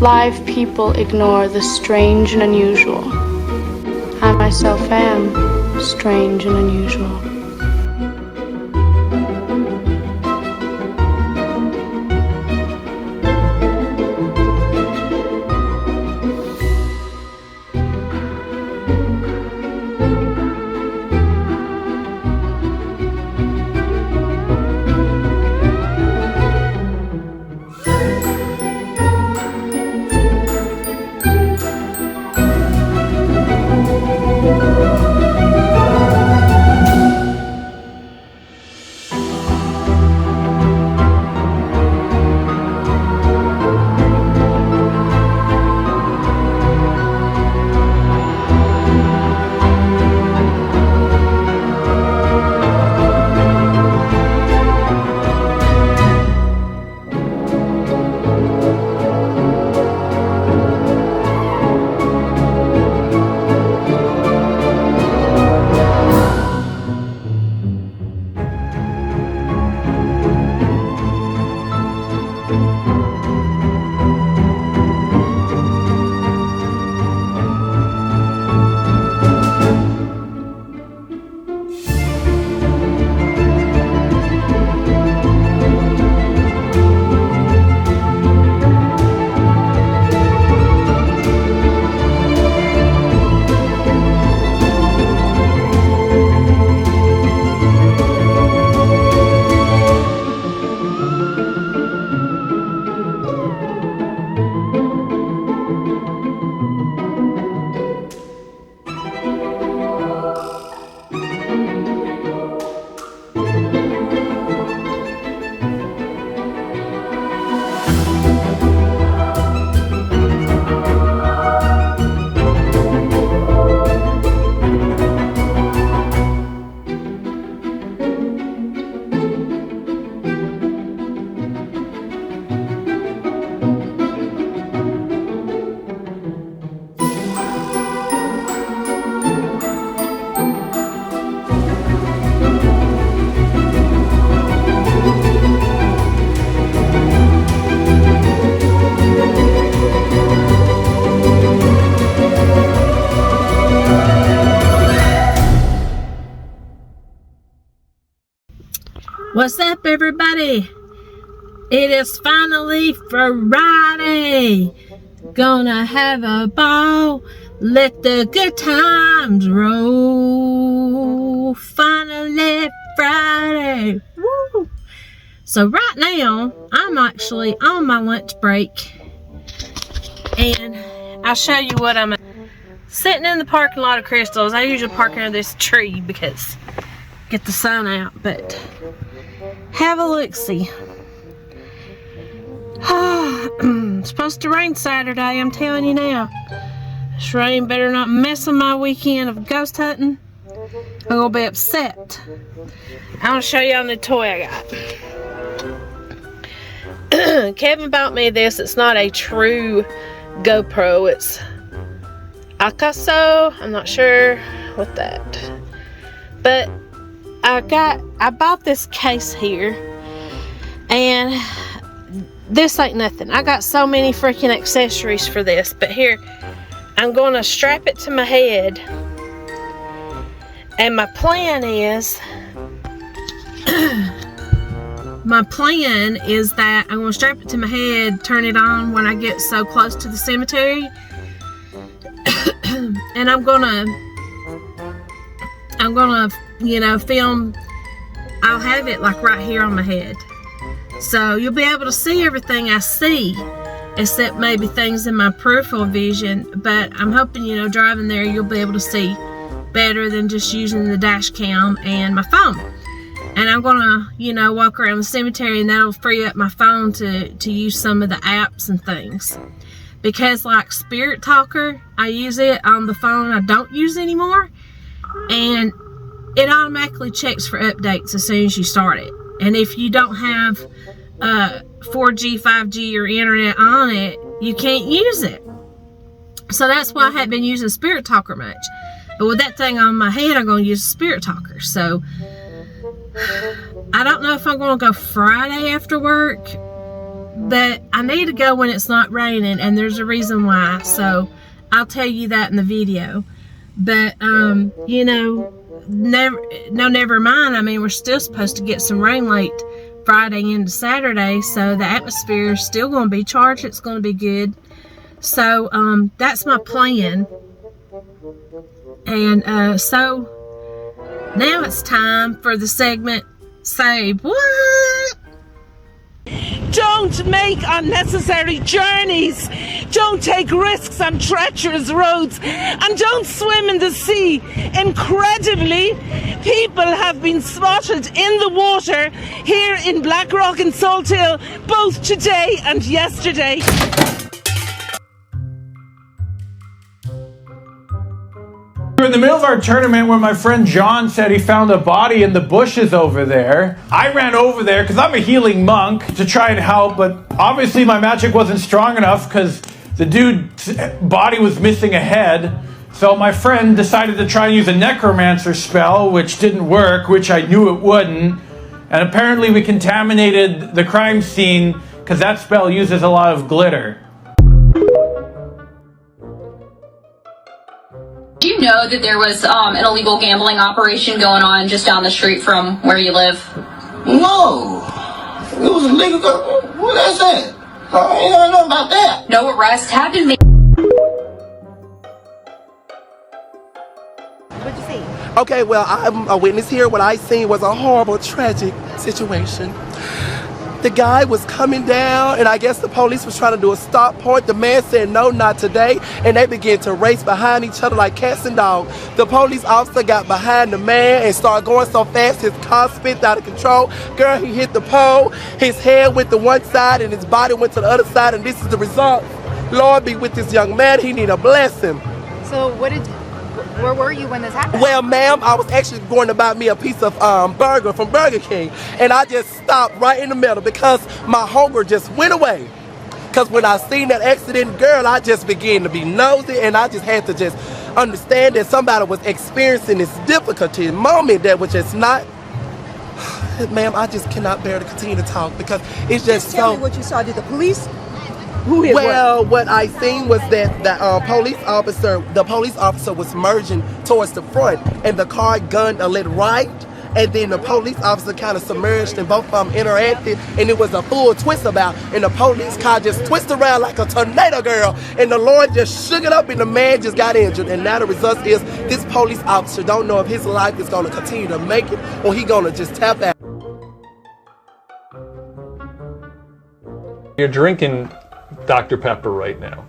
Live people ignore the strange and unusual. I myself am strange and unusual. What's up, everybody? It is finally Friday. Gonna have a ball. Let the good times roll. Finally Friday. Woo! So right now, I'm actually on my lunch break. And I'll show you what I'm sitting in the parking lot of Crystals. I usually park under this tree because get the sun out, but have a look-see. It's supposed to rain Saturday, I'm telling you now. This rain better not mess with my weekend of ghost hunting. I'm gonna be upset. I'm gonna show you on the toy I got. Kevin bought me this. It's not a true GoPro. It's Akaso. I'm not sure what that. But I bought this case here, and this ain't nothing. I got so many freaking accessories for this, but here, I'm gonna strap it to my head, and my plan is that I'm gonna strap it to my head, turn it on when I get so close to the cemetery, and I'm gonna you know, film. I'll have it like right here on my head, so you'll be able to see everything I see, except maybe things in my peripheral vision. But I'm hoping, you know, driving there you'll be able to see better than just using the dash cam and my phone. And I'm gonna, you know, walk around the cemetery, and that'll free up my phone to use some of the apps and things. Because like Spirit Talker, I use it on the phone. I don't use it anymore, and it automatically checks for updates as soon as you start it. And if you don't have 4G, 5G, or internet on it, you can't use it. So that's why I haven't been using Spirit Talker much. But with that thing on my head, I'm going to use Spirit Talker. So I don't know if I'm going to go Friday after work, but I need to go when it's not raining, and there's a reason why, so I'll tell you that in the video. But you know, never mind. I mean, we're still supposed to get some rain late Friday into Saturday, so the atmosphere is still going to be charged. It's going to be good. So that's my plan. And so now it's time for the segment Say What? Don't make unnecessary journeys. Don't take risks on treacherous roads. And don't swim in the sea. Incredibly, people have been spotted in the water here in Blackrock and Salt Hill both today and yesterday. We're in the middle of our tournament where my friend John said he found a body in the bushes over there. I ran over there because I'm a healing monk to try and help, but obviously my magic wasn't strong enough because the dude's body was missing a head. So my friend decided to try and use a necromancer spell, which didn't work, which I knew it wouldn't. And apparently we contaminated the crime scene because that spell uses a lot of glitter. Do you know that there was an illegal gambling operation going on just down the street from where you live? No. It was illegal. What is that? I ain't know nothing about that. No arrests have been made. What'd you see? Okay, well, I'm a witness here. What I seen was a horrible, tragic situation. The guy was coming down, and I guess the police was trying to do a stop point. The man said, no, not today, and they began to race behind each other like cats and dogs. The police officer got behind the man and started going so fast, his car spit out of control. Girl, he hit the pole. His head went to one side, and his body went to the other side, and this is the result. Lord be with this young man. He need a blessing. So where were you when this happened? Well, ma'am, I was actually going to buy me a piece of burger from Burger King, and I just stopped right in the middle because my hunger just went away. Because when I seen that accident, girl, I just began to be nosy, and I just had to just understand that somebody was experiencing this difficulty moment that was just not. Ma'am, I just cannot bear to continue to talk because it's just so. Tell me what you saw. Did the police? Well, what I seen was that the police officer was merging towards the front, and the car gunned a little right, and then the police officer kind of submerged, and both of them interacted, and it was a full twist about, and the police car just twisted around like a tornado, girl, and the Lord just shook it up, and the man just got injured, and now the result is this police officer don't know if his life is going to continue to make it, or he going to just tap out. You're drinking Dr. Pepper right now.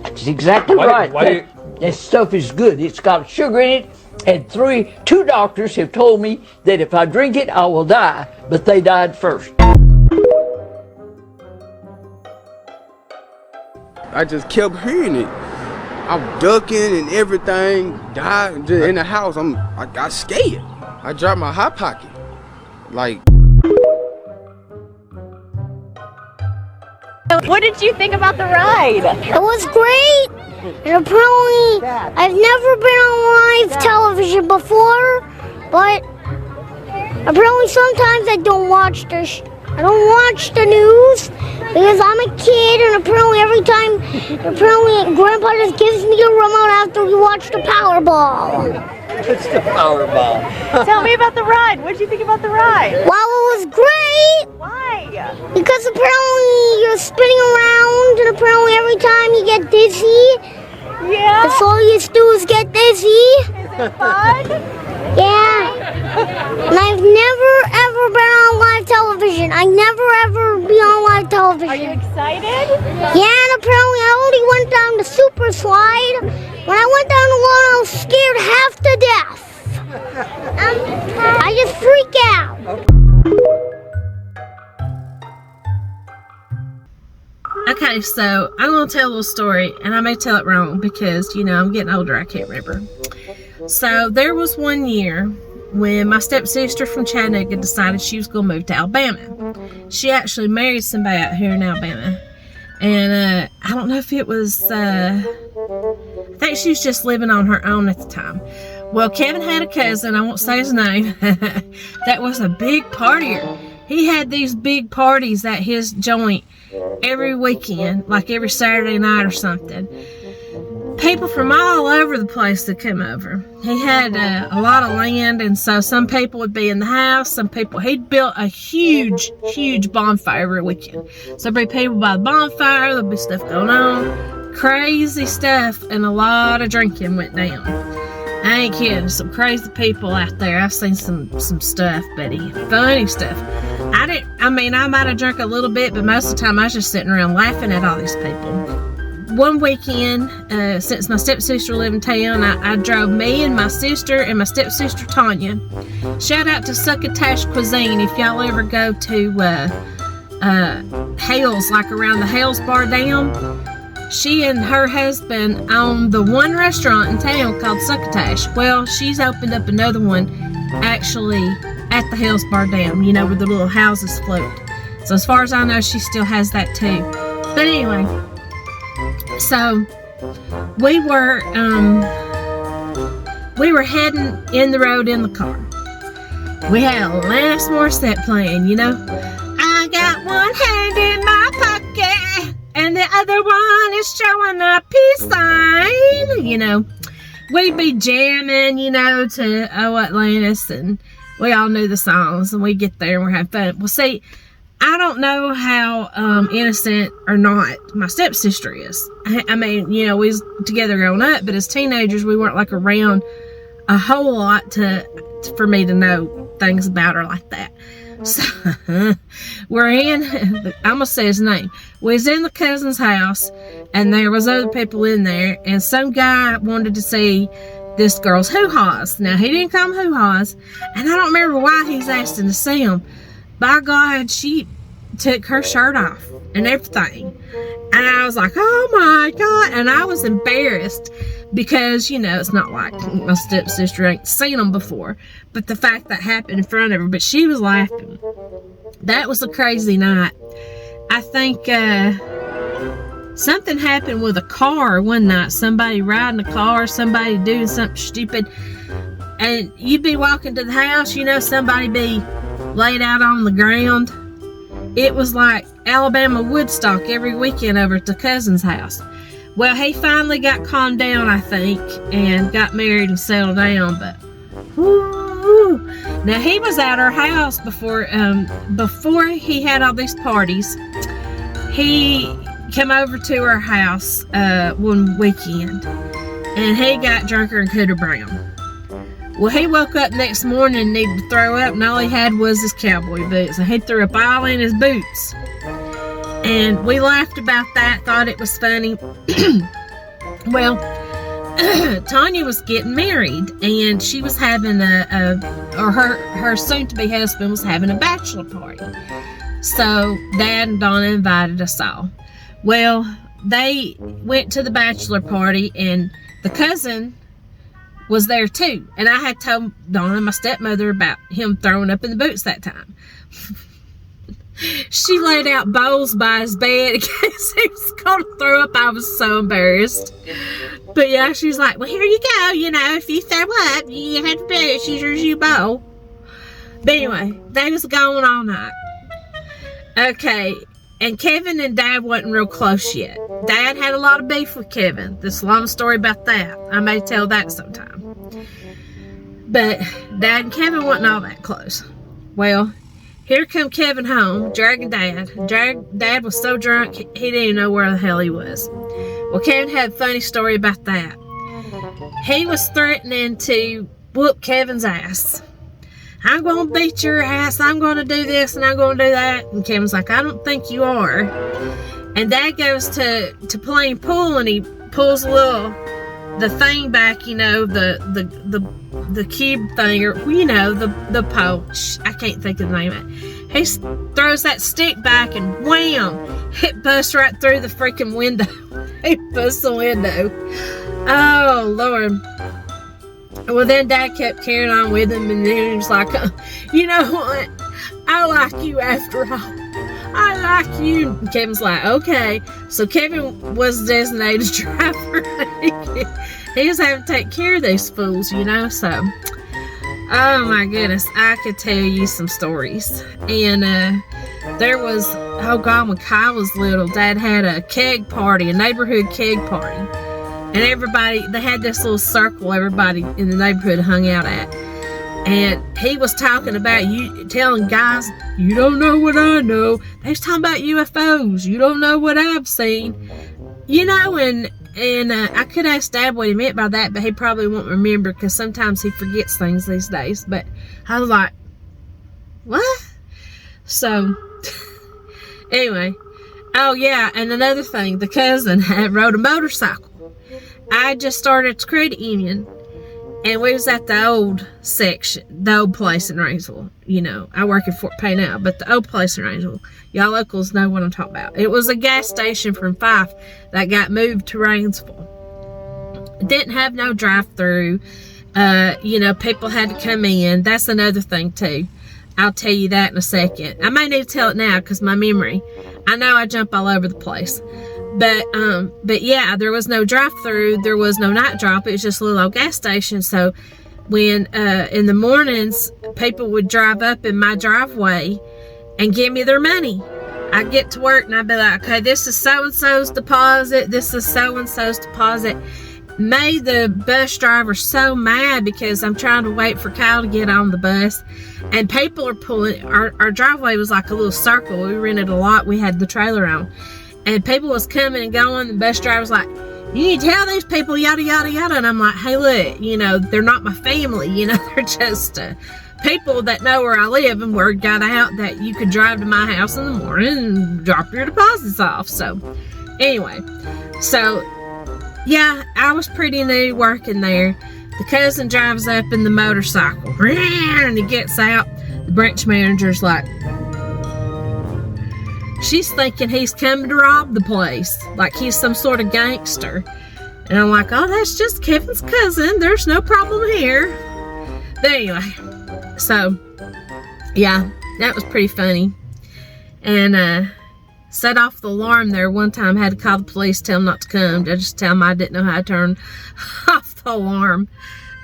That's exactly right. That stuff is good. It's got sugar in it, and two doctors have told me that if I drink it, I will die, but they died first. I just kept hearing it. I'm ducking and everything. Died in the house. I got scared. I dropped my hot pocket. Like. What did you think about the ride? It was great. And apparently, I've never been on live television before, but apparently sometimes I don't watch I don't watch the news because I'm a kid, and apparently Grandpa just gives me a remote after we watch the Powerball. It's the Powerball. Tell me about the ride. What did you think about the ride? Well, it was great. Why? Because apparently you're spinning around, and apparently every time you get dizzy. Yeah. That's all you do is get dizzy. Is it fun? Yeah. And I've never ever been on live television. I never ever be on live television. Are you excited? Yeah, and apparently I already went down the super slide. When I went down the road, I was scared half to death. I just freak out. Okay, so I'm going to tell a little story, and I may tell it wrong because, you know, I'm getting older, I can't remember. So there was one year when my stepsister from Chattanooga decided she was going to move to Alabama. She actually married somebody out here in Alabama. And I don't know if it was, I think she was just living on her own at the time. Well, Kevin had a cousin, I won't say his name, that was a big partier. he had these big parties at his joint every weekend, like every Saturday night or something. People from all over the place would come over. He had a lot of land, and so some people would be in the house. He'd built a huge bonfire every weekend. So there'd be people by the bonfire, there'd be stuff going on, crazy stuff, and a lot of drinking went down. I ain't kidding, some crazy people out there. I've seen some stuff, Betty, funny stuff. I might have drunk a little bit, but most of the time I was just sitting around laughing at all these people. One weekend, since my stepsister lived in town, I drove me and my sister and my stepsister Tanya. Shout out to Succotash Cuisine if y'all ever go to Hales, like around the Hales Bar Dam. She and her husband own the one restaurant in town called Succotash. Well, she's opened up another one actually at the Hales Bar Dam, you know, where the little houses float. So as far as I know, she still has that too. But anyway, so we were heading in the road in the car. We had Alanis Morissette playing, you know. I got one hand in my pocket and the other one is showing a peace sign, you know. We'd be jamming, you know, to Atlantis, and we all knew the songs, and we get there and we're having fun. Well, see, I don't know how innocent or not my stepsister is. I mean, you know, we was together growing up, but as teenagers, we weren't like around a whole lot for me to know things about her like that. So we're in, I'm gonna say his name. We was in the cousin's house, and there was other people in there, and some guy wanted to see this girl's hoo-haws. Now, he didn't call them hoo-haws, and I don't remember why he's asking to see them. By God, she took her shirt off and everything. And I was like, oh my God. And I was embarrassed because, you know, it's not like my stepsister ain't seen them before. But the fact that happened in front of her, but she was laughing. That was a crazy night. I think something happened with a car one night. Somebody riding a car, somebody doing something stupid. And you'd be walking to the house, you know, somebody be laid out on the ground. It was like Alabama Woodstock every weekend over at the cousin's house. Well, he finally got calmed down, I think, and got married and settled down. But whoo, now he was at our house before he had all these parties. He came over to our house one weekend, and he got drunker and cooter brown. Well, he woke up next morning and needed to throw up, and all he had was his cowboy boots. And he threw up all in his boots. And we laughed about that, thought it was funny. Well, Tanya was getting married, and she was having her soon-to-be husband was having a bachelor party. So Dad and Donna invited us all. Well, they went to the bachelor party, and the cousin was there too. And I had told Donna, my stepmother, about him throwing up in the boots that time. She laid out bowls by his bed in case he was going to throw up. I was so embarrassed. But yeah, she's like, well, here you go. You know, if you throw up, you have to finish. Here's your bowl. But anyway, they was going all night. Okay, and Kevin and Dad wasn't real close yet. Dad had a lot of beef with Kevin. There's a long story about that. I may tell that sometime. But Dad and Kevin wasn't all that close. Well, here come Kevin home, dragging Dad. Dad was so drunk, he didn't even know where the hell he was. Well, Kevin had a funny story about that. He was threatening to whoop Kevin's ass. I'm going to beat your ass. I'm going to do this and I'm going to do that. And Kevin's like, I don't think you are. And Dad goes to playing pool, and he pulls the thing back, you know, the cube thing, or, you know, the pole. I can't think of the name of it. He throws that stick back, and wham! It busts right through the freaking window. He busts the window. Oh, Lord. Well, then Dad kept carrying on with him, and then he was like, you know what? I like you after all. I like you. And Kevin's like, okay. So Kevin was designated driver. He was having to take care of these fools, you know. So, Oh my goodness, I could tell you some stories. And there was, oh God, when Kyle was little, Dad had a keg party, a neighborhood keg party. And everybody, they had this little circle everybody in the neighborhood hung out at. And he was talking about, telling guys, you don't know what I know. They was talking about UFOs. You don't know what I've seen. You know, and I could ask Dad what he meant by that, but he probably won't remember because sometimes he forgets things these days. But I was like, what? So, anyway. Oh, yeah, and another thing. The cousin rode a motorcycle. I just started at the credit union, and we was at the old section, the old place in Rainsville. You know, I work in Fort Payne now, but the old place in Rainsville. Y'all locals know what I'm talking about. It was a gas station from Fife that got moved to Rainsville. It didn't have no drive-through. You know, people had to come in. That's another thing, too. I'll tell you that in a second. I may need to tell it now because my memory. I know I jump all over the place. But yeah, there was no drive-through. There was no night drop. It was just a little old gas station. So when in the mornings, people would drive up in my driveway and give me their money. I'd get to work and I'd be like, okay, this is so-and-so's deposit. This is so-and-so's deposit. Made the bus driver so mad because I'm trying to wait for Kyle to get on the bus. And people are pulling, our driveway was like a little circle. We rented a lot. We had the trailer on. And people was coming and going. The bus driver was like, you need to tell these people, yada, yada, yada. And I'm like, hey, look, you know, they're not my family. You know, they're just people that know where I live. And word got out that you could drive to my house in the morning and drop your deposits off. So, anyway. So, yeah, I was pretty new working there. The cousin drives up in the motorcycle. And he gets out. The branch manager's like, she's thinking he's coming to rob the place. Like he's some sort of gangster. And I'm like, oh, that's just Kevin's cousin. There's no problem here. But anyway. So, yeah, that was pretty funny. And, set off the alarm there one time. Had to call the police, tell them not to come. I just tell them I didn't know how to turn off the alarm.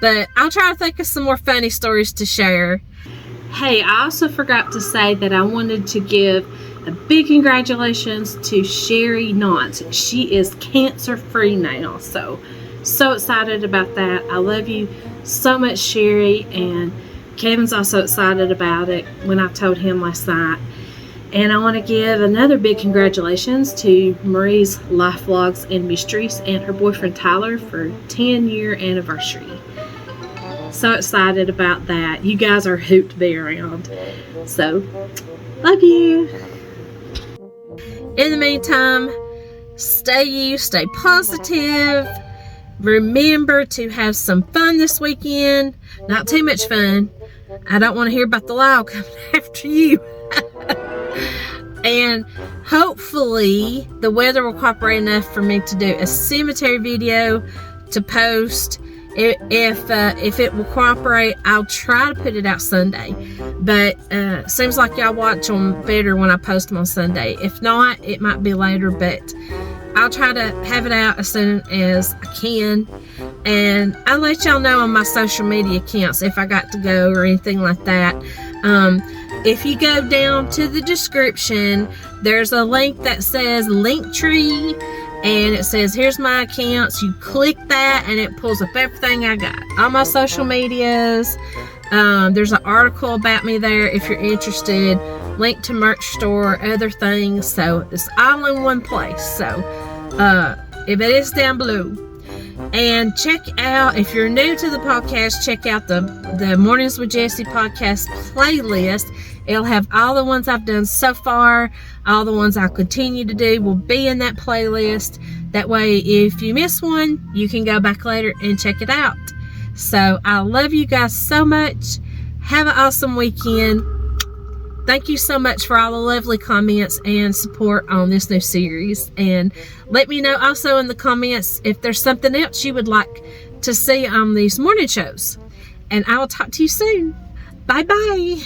But I'll try to think of some more funny stories to share. Hey, I also forgot to say that I wanted to give a big congratulations to Sherry Knott. She is cancer-free now. So excited about that. I love you so much, Sherry. And Kevin's also excited about it when I told him last night. And I want to give another big congratulations to Marie's Life Vlogs and Mysteries and her boyfriend Tyler for 10-year anniversary. So excited about that. You guys are a hoot to be around. So, love you. In the meantime, stay positive. Remember to have some fun this weekend. Not too much fun. I don't want to hear about the law coming after you. And hopefully the weather will cooperate enough for me to do a cemetery video to post. If it will cooperate, I'll try to put it out Sunday. But seems like y'all watch them better when I post them on Sunday. If not, it might be later, but I'll try to have it out as soon as I can. And I'll let y'all know on my social media accounts if I got to go or anything like that. If you go down to the description, there's a link that says Linktree, and it says here's my accounts. You click that and it pulls up everything I got, all my social medias. There's an article about me there if you're interested, link to merch store, other things. So it's all in one place. So if it is down below. And check out, if you're new to the podcast, check out the Mornings with Jessie podcast playlist. It'll have all the ones I've done so far. All the ones I'll continue to do will be in that playlist. That way, if you miss one, you can go back later and check it out. So, I love you guys so much. Have an awesome weekend. Thank you so much for all the lovely comments and support on this new series. And let me know also in the comments if there's something else you would like to see on these morning shows. And I will talk to you soon. Bye-bye.